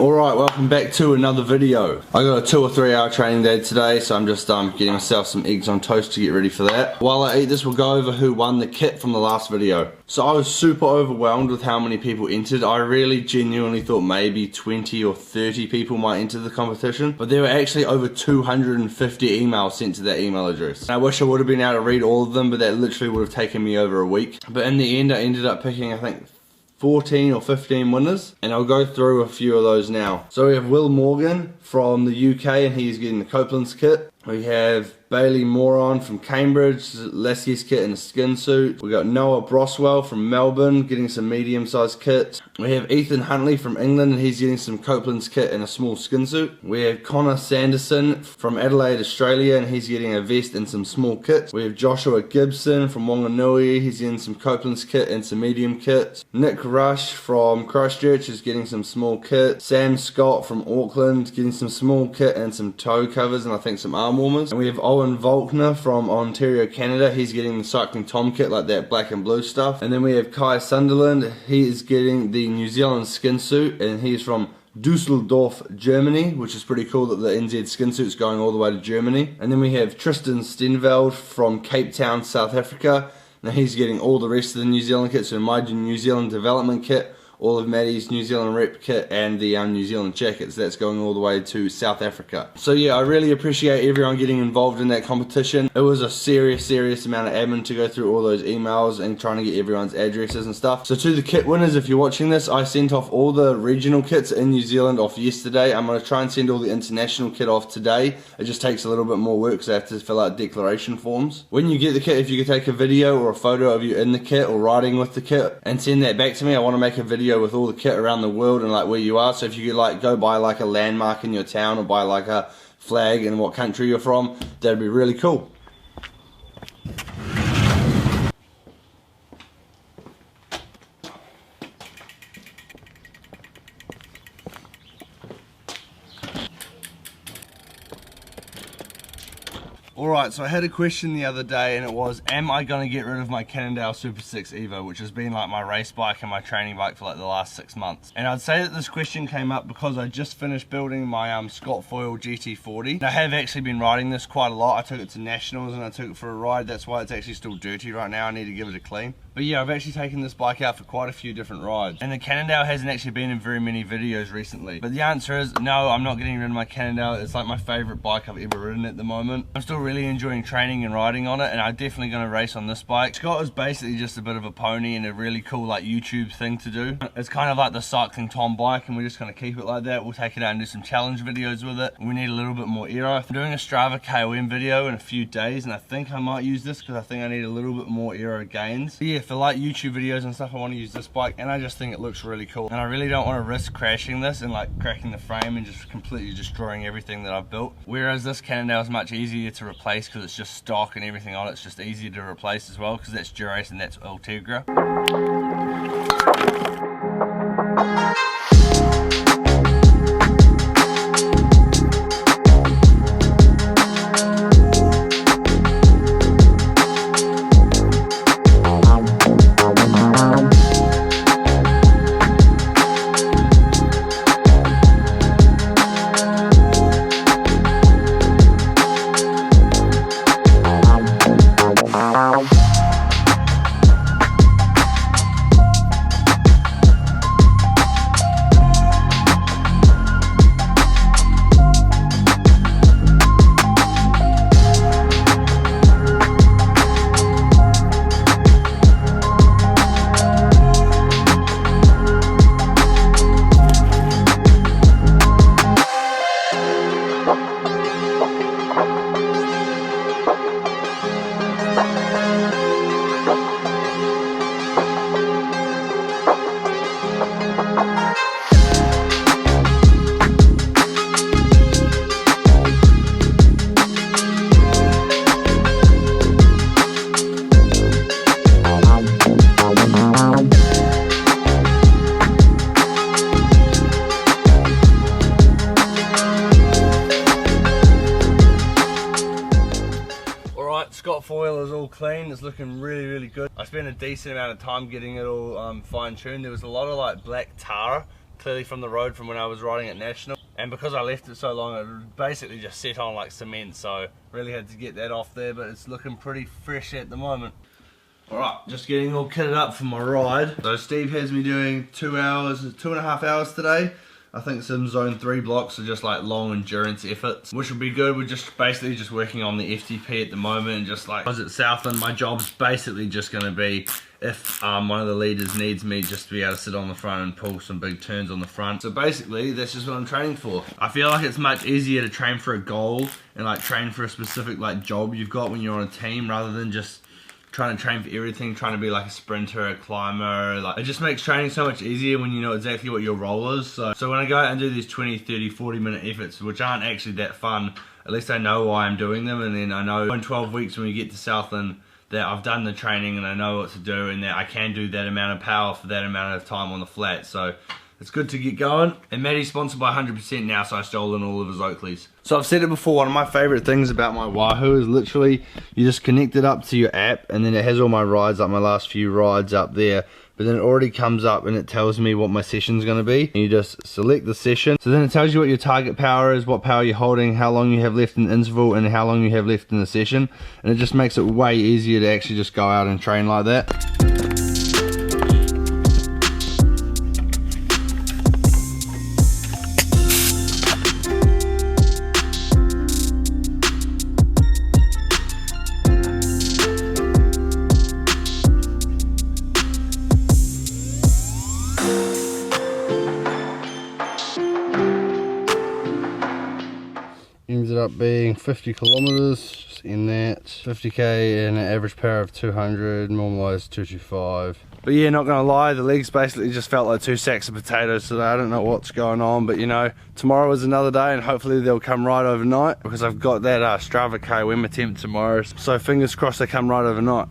Alright, welcome back to another video. I got a 2 or 3 hour training day today, so I'm just getting myself some eggs on toast to get ready for that. While I eat this, we'll go over who won the kit from the last video. So I was super overwhelmed with how many people entered. I really genuinely thought maybe 20 or 30 people might enter the competition, but there were actually over 250 emails sent to that email address. And I wish I would have been able to read all of them, but that literally would have taken me over a week. But in the end, I ended up picking, I think, 14 or 15 winners, and I'll go through a few of those now. So we have Will Morgan from the UK, and he's getting the Couplands kit. We have Bailey Moron from Cambridge, Lassie's kit in a skin suit. We got Noah Broswell from Melbourne getting some medium-sized kit. We have Ethan Huntley from England, and he's getting some Couplands kit in a small skin suit. We have Connor Sanderson from Adelaide, Australia, and he's getting a vest and some small kit. We have Joshua Gibson from Wanganui, he's getting some Couplands kit and some medium kit. Nick Rush from Christchurch is getting some small kit. Sam Scott from Auckland getting some small kit and some toe covers and I think some arm warmers. And we have Owen Volkner from Ontario, Canada. He's getting the CyclingTom kit, like that black and blue stuff. And then we have Kai Sunderland. He is getting the New Zealand skin suit, and he's from Dusseldorf, Germany, which is pretty cool that the NZ skin suit's going all the way to Germany. And then we have Tristan Stenveld from Cape Town, South Africa. Now he's getting all the rest of the New Zealand kit, so my New Zealand development kit, all of Maddie's New Zealand rep kit, and the New Zealand jackets. That's going all the way to South Africa. So yeah, I really appreciate everyone getting involved in that competition. It was a serious amount of admin to go through all those emails and trying to get everyone's addresses and stuff. So to the kit winners, if you're watching this, I sent off all the regional kits in New Zealand off yesterday. I'm going to try and send all the international kit off today. It just takes a little bit more work because I have to fill out declaration forms. When you get the kit, if you could take a video or a photo of you in the kit or riding with the kit and send that back to me, I want to make a video with all the kit around the world and like where you are. So if you could like go buy like a landmark in your town or buy like a flag in what country you're from, that'd be really cool. Alright, so I had a question the other day, and it was, am I going to get rid of my Cannondale SuperSix EVO, which has been like my race bike and my training bike for like the last 6 months. And I'd say that this question came up because I just finished building my Scott Foil GT40. And I have actually been riding this quite a lot. I took it to nationals and I took it for a ride. That's why it's actually still dirty right now. I need to give it a clean. But yeah, I've actually taken this bike out for quite a few different rides. And the Cannondale hasn't actually been in very many videos recently. But the answer is, no, I'm not getting rid of my Cannondale. It's like my favorite bike I've ever ridden at the moment. I'm still really enjoying training and riding on it, and I'm definitely going to race on this bike. Scott is basically just a bit of a pony and a really cool like YouTube thing to do. It's kind of like the CyclingTom bike, and we're just going to keep it like that. We'll take it out and do some challenge videos with it. We need a little bit more aero. I'm doing a Strava KOM video in a few days, and I think I might use this because I think I need a little bit more aero gains. But yeah, for like YouTube videos and stuff, I want to use this bike, and I just think it looks really cool. And I really don't want to risk crashing this and like cracking the frame and just completely destroying everything that I've built. Whereas this Cannondale is much easier to replace because it's just stock and everything on it. It's just easier to replace as well because that's Dura-Ace and that's Ultegra. Scott foil is all clean, it's looking really good. I spent a decent amount of time getting it all fine-tuned. There was a lot of like black tar clearly from the road from when I was riding at National. And because I left it so long, it basically just set on like cement, so really had to get that off there, but it's looking pretty fresh at the moment. Alright, just getting all kitted up for my ride. So Steve has me doing 2.5 hours today. I think some zone 3 blocks are just like long endurance efforts, which will be good. We're just basically just working on the FTP at the moment, and just like, I was at Southland, my job's basically just going to be, if one of the leaders needs me, just to be able to sit on the front and pull some big turns on the front. So basically, that's just what I'm training for. I feel like it's much easier to train for a goal and like train for a specific like job you've got when you're on a team, rather than just trying to train for everything, trying to be like a sprinter, a climber. Like, it just makes training so much easier when you know exactly what your role is. So when I go out and do these 20, 30, 40 minute efforts, which aren't actually that fun, at least I know why I'm doing them, and then I know in 12 weeks when we get to Southland that I've done the training and I know what to do, and that I can do that amount of power for that amount of time on the flat. So it's good to get going. And Maddie's sponsored by 100% now, so I stole in all of his Oakleys. So I've said it before, one of my favorite things about my Wahoo is literally you just connect it up to your app, and then it has all my rides, like my last few rides up there. But then it already comes up and it tells me what my session's going to be. And you just select the session. So then it tells you what your target power is, what power you're holding, how long you have left in the interval, and how long you have left in the session. And it just makes it way easier to actually just go out and train like that. Ended up being 50 kilometers in that, 50k and an average power of 200, normalized 225. But yeah, not gonna lie, the legs basically just felt like 2 sacks of potatoes today. I don't know what's going on, but you know, tomorrow is another day, and hopefully they'll come right overnight, because I've got that Strava KOM attempt tomorrow, so fingers crossed they come right overnight.